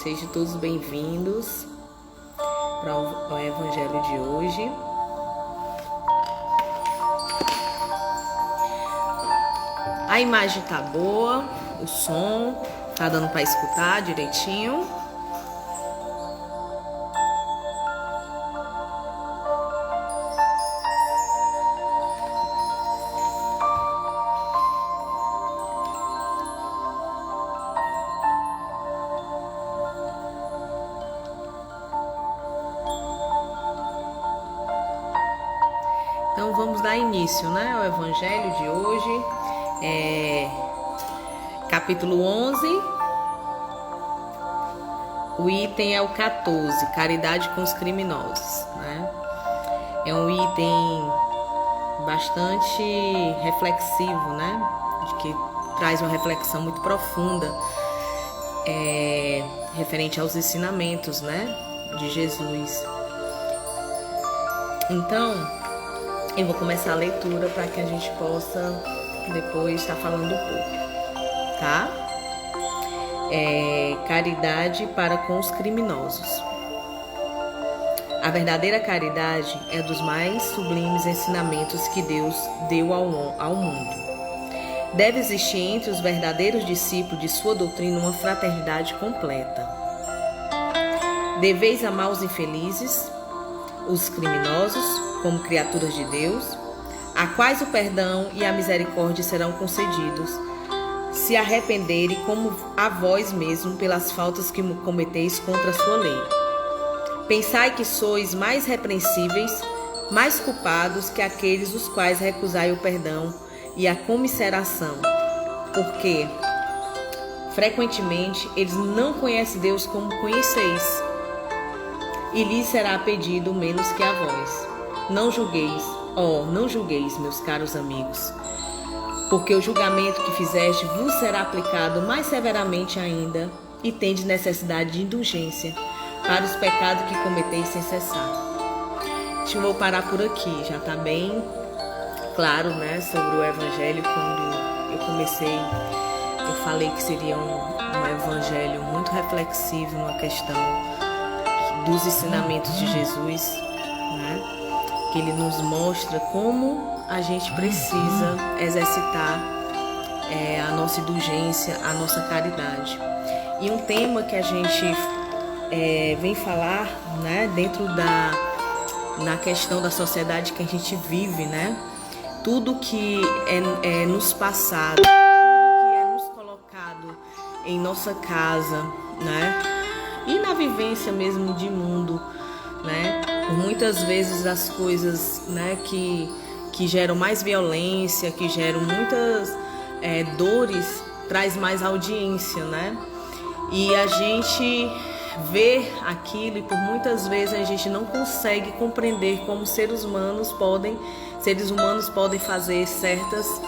Sejam todos bem-vindos para o Evangelho de hoje. A imagem tá boa, o som tá dando para escutar direitinho. Então vamos dar início, ao Evangelho de hoje, capítulo 11, o item é o 14, caridade com os criminosos, É um item bastante reflexivo, De que traz uma reflexão muito profunda, referente aos ensinamentos, de Jesus. Então, eu vou começar a leitura para que a gente possa depois estar falando um pouco, tá? Caridade para com os criminosos. A verdadeira caridade é dos mais sublimes ensinamentos que Deus deu ao mundo. Deve existir entre os verdadeiros discípulos de sua doutrina uma fraternidade completa. Deveis amar os infelizes, os criminosos, como criaturas de Deus, a quais o perdão e a misericórdia serão concedidos, se arrependerem como a vós mesmo pelas faltas que cometeis contra a sua lei. Pensai que sois mais repreensíveis, mais culpados que aqueles os quais recusai o perdão e a commiseração, porque frequentemente eles não conhecem Deus como conheceis, e lhes será pedido menos que a vós. Não julgueis, meus caros amigos, porque o julgamento que fizeste vos será aplicado mais severamente ainda, e tendes necessidade de indulgência para os pecados que cometeis sem cessar. Eu vou parar por aqui, já está bem claro, sobre o Evangelho. Quando eu comecei, eu falei que seria um Evangelho muito reflexivo na questão dos ensinamentos de Jesus, que ele nos mostra como a gente precisa exercitar a nossa indulgência, a nossa caridade. E um tema que a gente vem falar, dentro na questão da sociedade que a gente vive, tudo que é nos passado, tudo que é nos colocado em nossa casa, e na vivência mesmo de mundo, Por muitas vezes as coisas, que geram mais violência, que geram muitas dores, traz mais audiência, E a gente vê aquilo e por muitas vezes a gente não consegue compreender como seres humanos podem fazer certas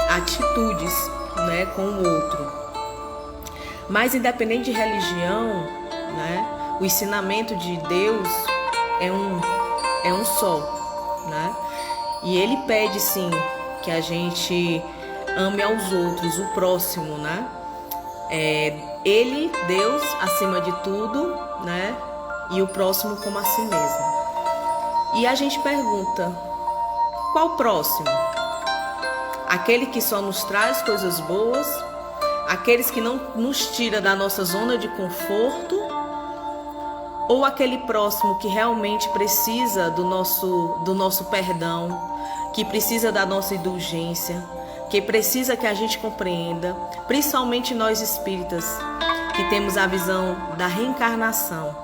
atitudes, com o outro. Mas independente de religião, o ensinamento de Deus é um só, E ele pede sim que a gente ame aos outros, o próximo, Ele, Deus, acima de tudo, E o próximo como a si mesmo. E a gente pergunta: qual próximo? Aquele que só nos traz coisas boas? Aqueles que não nos tira da nossa zona de conforto? Ou aquele próximo que realmente precisa do nosso perdão, que precisa da nossa indulgência, que precisa que a gente compreenda, principalmente nós espíritas, que temos a visão da reencarnação,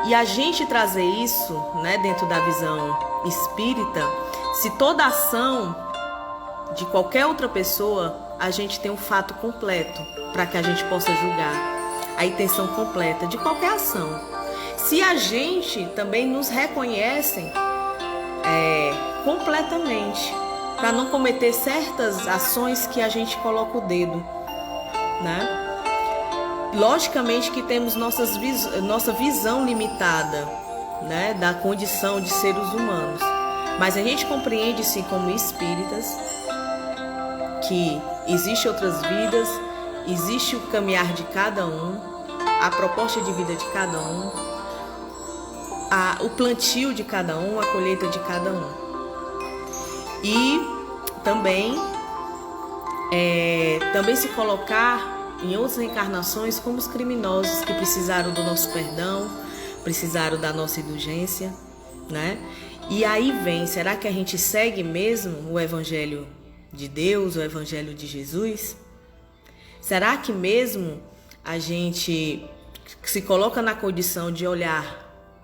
E a gente trazer isso, dentro da visão espírita, se toda ação de qualquer outra pessoa, a gente tem um fato completo para que a gente possa julgar a intenção completa de qualquer ação. Se a gente também nos reconhece completamente, para não cometer certas ações que a gente coloca o dedo, Logicamente que temos nossa visão limitada, da condição de seres humanos, mas a gente compreende sim como espíritas que existem outras vidas existe o caminhar de cada um, a proposta de vida de cada um, o plantio de cada um, a colheita de cada um. E também se colocar em outras reencarnações como os criminosos que precisaram do nosso perdão, precisaram da nossa indulgência, né? E aí vem, será que a gente segue mesmo o Evangelho de Deus, o Evangelho de Jesus? Será que mesmo a gente se coloca na condição de olhar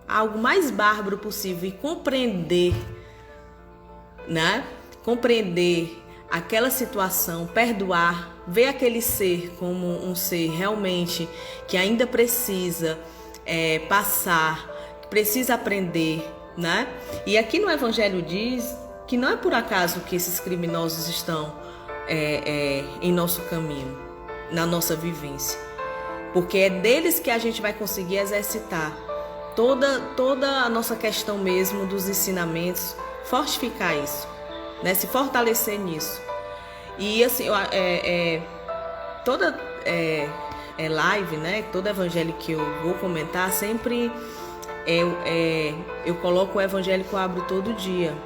algo mais bárbaro possível e compreender, né? Compreender aquela situação, perdoar, ver aquele ser como um ser realmente que ainda precisa passar, precisa aprender, né? E aqui no Evangelho diz que não é por acaso que esses criminosos estão em nosso caminho, na nossa vivência, porque é deles que a gente vai conseguir exercitar toda a nossa questão mesmo dos ensinamentos, fortificar isso, né? Se fortalecer nisso. E assim, toda live, né? Todo evangelho que eu vou comentar, sempre eu coloco o evangelho que eu abro todo dia.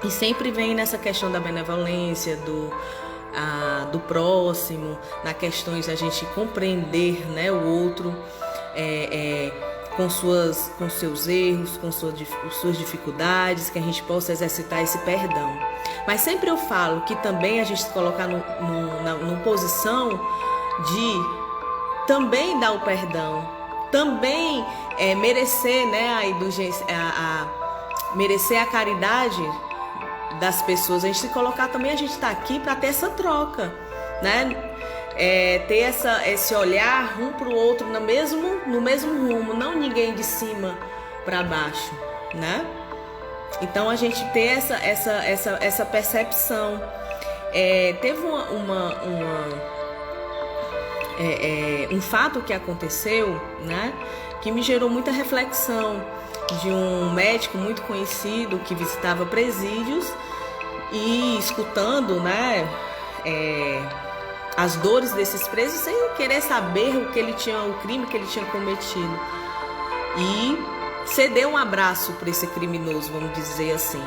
E sempre vem nessa questão da benevolência, do próximo, na questões da gente compreender, né, o outro com seus erros, com suas dificuldades, que a gente possa exercitar esse perdão. Mas sempre eu falo que também a gente se colocar numa posição de também dar o perdão, também merecer, né, a indulgência, merecer a caridade das pessoas. A gente se colocar também, a gente está aqui para ter essa troca, né? Ter esse olhar um para o outro no mesmo rumo, não ninguém de cima para baixo, né? Então a gente ter essa percepção. Teve um fato que aconteceu, né, que me gerou muita reflexão, de um médico muito conhecido que visitava presídios e escutando, né, as dores desses presos sem querer saber o crime que ele tinha cometido, e cedeu um abraço para esse criminoso, vamos dizer assim.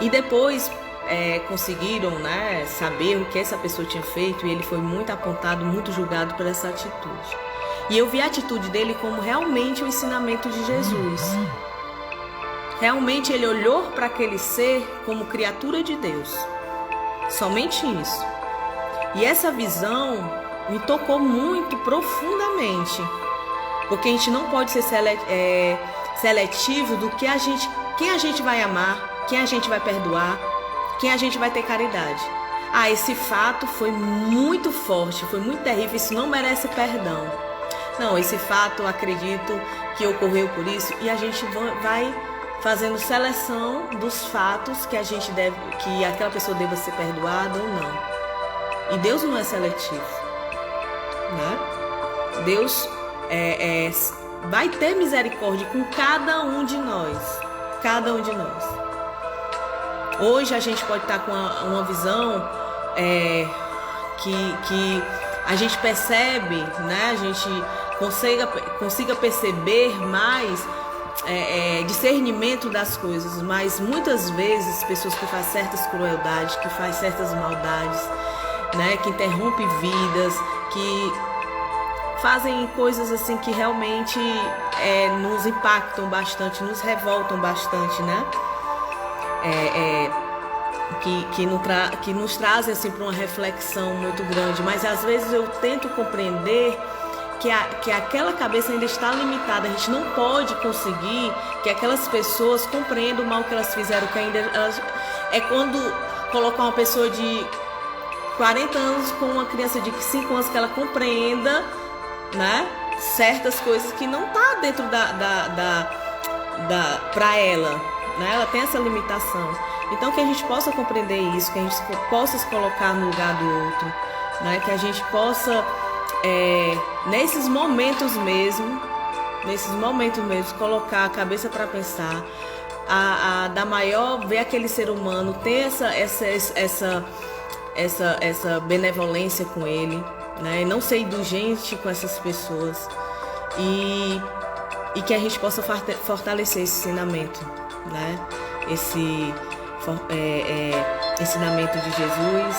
E depois conseguiram, né, saber o que essa pessoa tinha feito, e ele foi muito apontado, muito julgado por essa atitude. E eu vi a atitude dele como realmente o ensinamento de Jesus. Realmente ele olhou para aquele ser como criatura de Deus. Somente isso. E essa visão me tocou muito profundamente. Porque a gente não pode ser seletivo do quem a gente vai amar, quem a gente vai perdoar, quem a gente vai ter caridade. Esse fato foi muito forte, foi muito terrível, isso não merece perdão. Não, esse fato eu acredito que ocorreu por isso, e a gente vai fazendo seleção dos fatos que que aquela pessoa deva ser perdoada ou não. E Deus não é seletivo, né? Deus vai ter misericórdia com cada um de nós, cada um de nós. Hoje a gente pode estar com uma visão que a gente percebe, né? A gente consiga perceber mais discernimento das coisas, mas muitas vezes pessoas que fazem certas crueldades, que fazem certas maldades, né? Que interrompem vidas, que fazem coisas assim que realmente nos impactam bastante, nos revoltam bastante, né? Que nos trazem assim para uma reflexão muito grande. Mas às vezes eu tento compreender que aquela cabeça ainda está limitada. A gente não pode conseguir que aquelas pessoas compreendam o mal que elas fizeram, que ainda é quando colocar uma pessoa de 40 anos com uma criança de 5 anos, que ela compreenda, né, certas coisas que não tá dentro para ela, né? Ela tem essa limitação. Então que a gente possa compreender isso, que a gente possa se colocar no lugar do outro, né? Que a gente possa nesses momentos mesmo, colocar a cabeça para pensar, dar maior, ver aquele ser humano, ter essa benevolência com ele, né? Não ser indulgente com essas pessoas e que a gente possa fortalecer esse ensinamento, né? Esse ensinamento de Jesus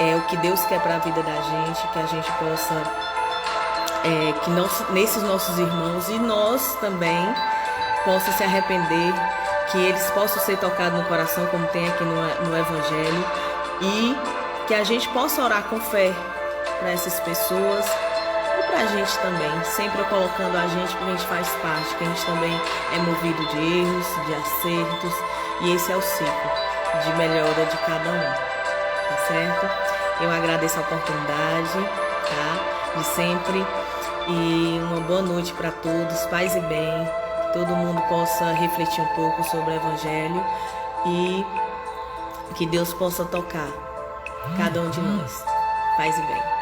é o que Deus quer para a vida da gente, que a gente possa, nesses nossos irmãos e nós também possa se arrepender, que eles possam ser tocados no coração, como tem aqui no Evangelho, e que a gente possa orar com fé para essas pessoas e para a gente também, sempre colocando a gente, porque a gente faz parte, que a gente também é movido de erros, de acertos, e esse é o ciclo de melhora de cada um, tá certo? Eu agradeço a oportunidade, tá? De sempre, e uma boa noite para todos, paz e bem, que todo mundo possa refletir um pouco sobre o Evangelho e que Deus possa tocar cada um de nós. Paz e bem.